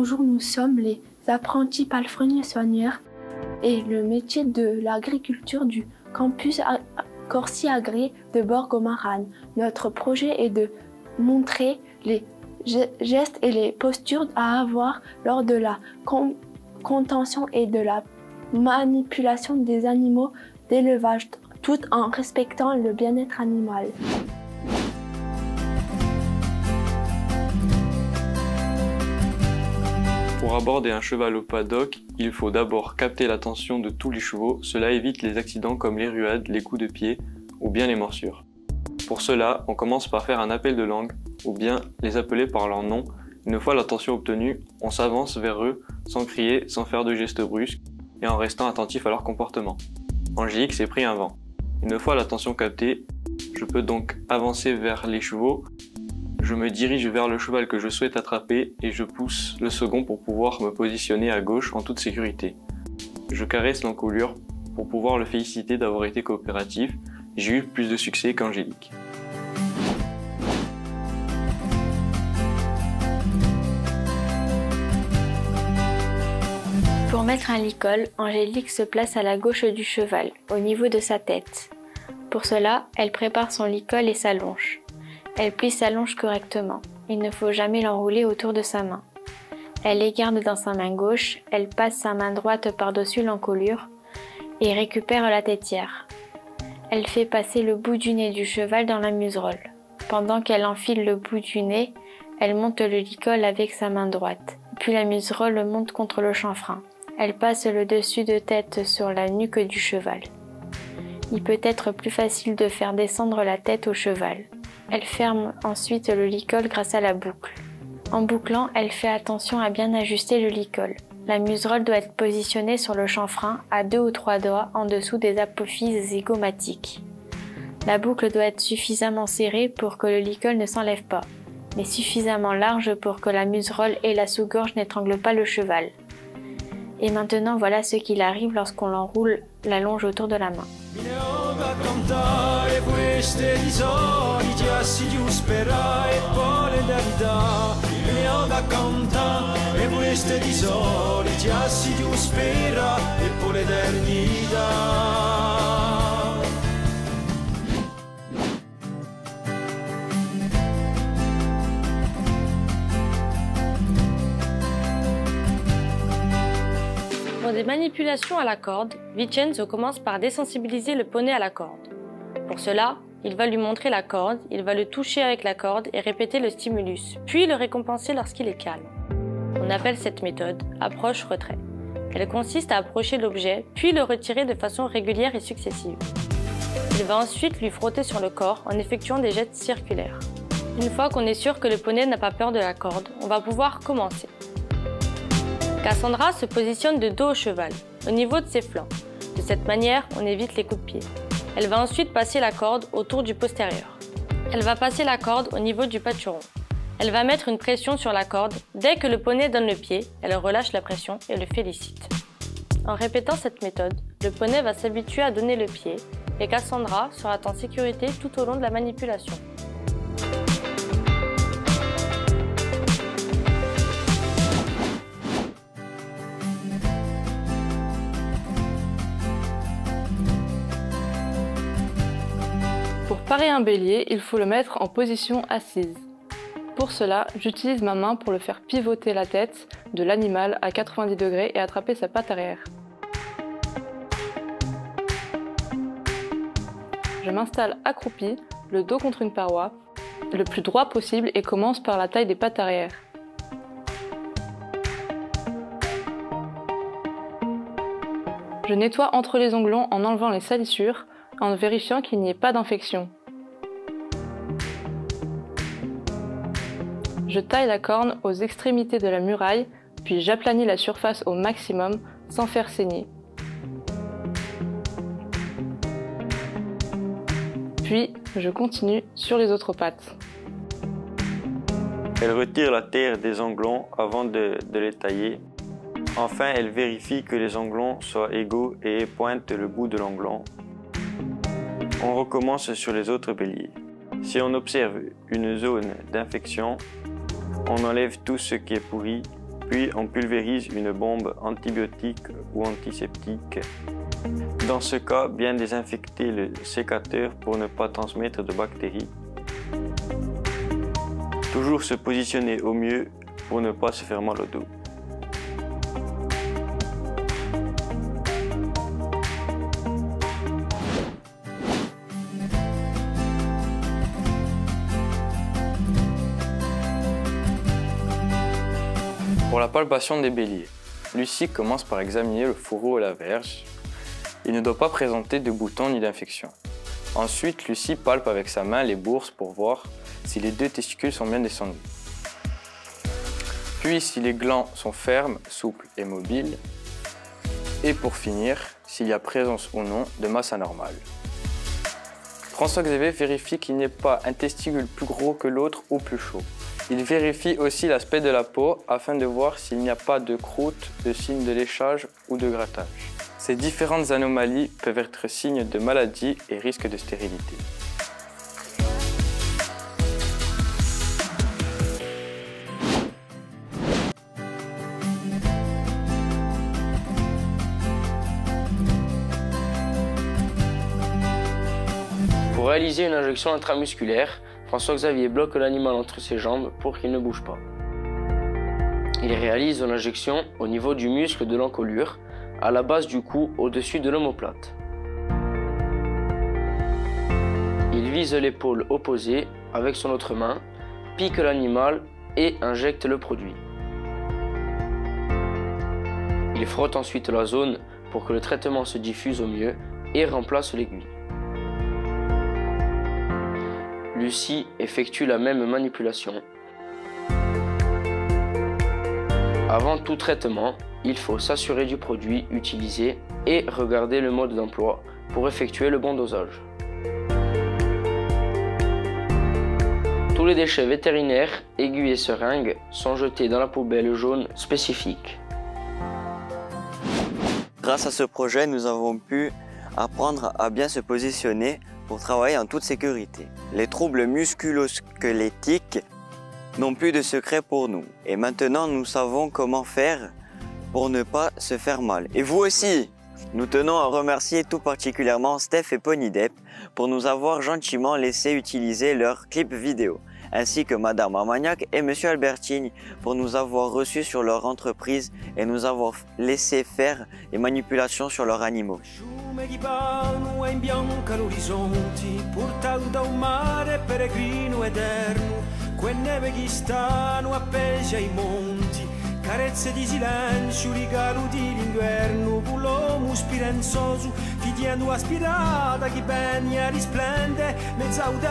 Bonjour, nous sommes les apprentis palefreniers-soigneurs et le métier de l'agriculture du campus Corsi Agri de Borgo-Marane. Notre projet est de montrer les gestes et les postures à avoir lors de la contention et de la manipulation des animaux d'élevage, tout en respectant le bien-être animal. Pour aborder un cheval au paddock, il faut d'abord capter l'attention de tous les chevaux, cela évite les accidents comme les ruades, les coups de pied ou bien les morsures. Pour cela, on commence par faire un appel de langue ou bien les appeler par leur nom. Une fois l'attention obtenue, on s'avance vers eux sans crier, sans faire de gestes brusques et en restant attentif à leur comportement. Angélique s'est pris un vent. Une fois l'attention captée, je peux donc avancer vers les chevaux. Je me dirige vers le cheval que je souhaite attraper et je pousse le second pour pouvoir me positionner à gauche en toute sécurité. Je caresse l'encolure pour pouvoir le féliciter d'avoir été coopératif. J'ai eu plus de succès qu'Angélique. Pour mettre un licol, Angélique se place à la gauche du cheval, au niveau de sa tête. Pour cela, elle prépare son licol et s'allonge. Elle plie sa longe correctement. Il ne faut jamais l'enrouler autour de sa main. Elle les garde dans sa main gauche, elle passe sa main droite par-dessus l'encolure et récupère la tétière. Elle fait passer le bout du nez du cheval dans la muserolle. Pendant qu'elle enfile le bout du nez, elle monte le licol avec sa main droite. Puis la muserolle monte contre le chanfrein. Elle passe le dessus de tête sur la nuque du cheval. Il peut être plus facile de faire descendre la tête au cheval. Elle ferme ensuite le licol grâce à la boucle. En bouclant, elle fait attention à bien ajuster le licol. La muserolle doit être positionnée sur le chanfrein à 2 ou 3 doigts en dessous des apophyses zygomatiques. La boucle doit être suffisamment serrée pour que le licol ne s'enlève pas, mais suffisamment large pour que la muserolle et la sous-gorge n'étranglent pas le cheval. Et maintenant, voilà ce qu'il arrive lorsqu'on l'enroule la longe autour de la main. Pour des manipulations à la corde, Vincenzo commence par désensibiliser le poney à la corde. Pour cela, il va lui montrer la corde, il va le toucher avec la corde et répéter le stimulus, puis le récompenser lorsqu'il est calme. On appelle cette méthode approche-retrait. Elle consiste à approcher l'objet, puis le retirer de façon régulière et successive. Il va ensuite lui frotter sur le corps en effectuant des gestes circulaires. Une fois qu'on est sûr que le poney n'a pas peur de la corde, on va pouvoir commencer. Cassandra se positionne de dos au cheval, au niveau de ses flancs. De cette manière, on évite les coups de pied. Elle va ensuite passer la corde autour du postérieur. Elle va passer la corde au niveau du pâturon. Elle va mettre une pression sur la corde. Dès que le poney donne le pied, elle relâche la pression et le félicite. En répétant cette méthode, le poney va s'habituer à donner le pied et Cassandra sera en sécurité tout au long de la manipulation. Pour parer un bélier, il faut le mettre en position assise. Pour cela, j'utilise ma main pour le faire pivoter la tête de l'animal à 90 degrés et attraper sa patte arrière. Je m'installe accroupi, le dos contre une paroi, le plus droit possible et commence par la taille des pattes arrière. Je nettoie entre les onglons en enlevant les salissures, en vérifiant qu'il n'y ait pas d'infection. Je taille la corne aux extrémités de la muraille, puis j'aplanis la surface au maximum sans faire saigner. Puis, je continue sur les autres pattes. Elle retire la terre des onglons avant de les tailler. Enfin, elle vérifie que les onglons soient égaux et pointe le bout de l'onglon. On recommence sur les autres béliers. Si on observe une zone d'infection, on enlève tout ce qui est pourri Puis on pulvérise une bombe antibiotique ou antiseptique. Dans ce cas, bien désinfecter le sécateur pour ne pas transmettre de bactéries. Toujours se positionner au mieux pour ne pas se faire mal au dos. Pour la palpation des béliers, Lucie commence par examiner le fourreau et la verge. Il ne doit pas présenter de boutons ni d'infection. Ensuite, Lucie palpe avec sa main les bourses pour voir si les deux testicules sont bien descendus. Puis si les glands sont fermes, souples et mobiles. Et pour finir, s'il y a présence ou non de masse anormale. François-Xavier vérifie qu'il n'y ait pas un testicule plus gros que l'autre ou plus chaud. Il vérifie aussi l'aspect de la peau afin de voir s'il n'y a pas de croûte, de signes de léchage ou de grattage. Ces différentes anomalies peuvent être signes de maladie et risque de stérilité. Pour réaliser une injection intramusculaire, François-Xavier bloque l'animal entre ses jambes pour qu'il ne bouge pas. Il réalise l'injection au niveau du muscle de l'encolure, à la base du cou au-dessus de l'omoplate. Il vise l'épaule opposée avec son autre main, pique l'animal et injecte le produit. Il frotte ensuite la zone pour que le traitement se diffuse au mieux et remplace l'aiguille. Lucie effectue la même manipulation. Avant tout traitement, il faut s'assurer du produit utilisé et regarder le mode d'emploi pour effectuer le bon dosage. Tous les déchets vétérinaires, aiguilles et seringues sont jetés dans la poubelle jaune spécifique. Grâce à ce projet, nous avons pu apprendre à bien se positionner pour travailler en toute sécurité. Les troubles musculo-squelettiques n'ont plus de secret pour nous. Et maintenant, nous savons comment faire pour ne pas se faire mal. Et vous aussi! Nous tenons à remercier tout particulièrement Steph et Ponydep pour nous avoir gentiment laissé utiliser leurs clips vidéo, ainsi que Madame Armagnac et Monsieur Albertini pour nous avoir reçus sur leur entreprise et nous avoir laissé faire les manipulations sur leurs animaux. Di palmo e imbianca l'orizzonti, portato da un mare peregrino eterno, que neve che stanno appesi ai monti, carezze di silenzio, regalo di l'inverno, l'uomo spirenzoso, figliando aspirata, chi ben risplende, mezza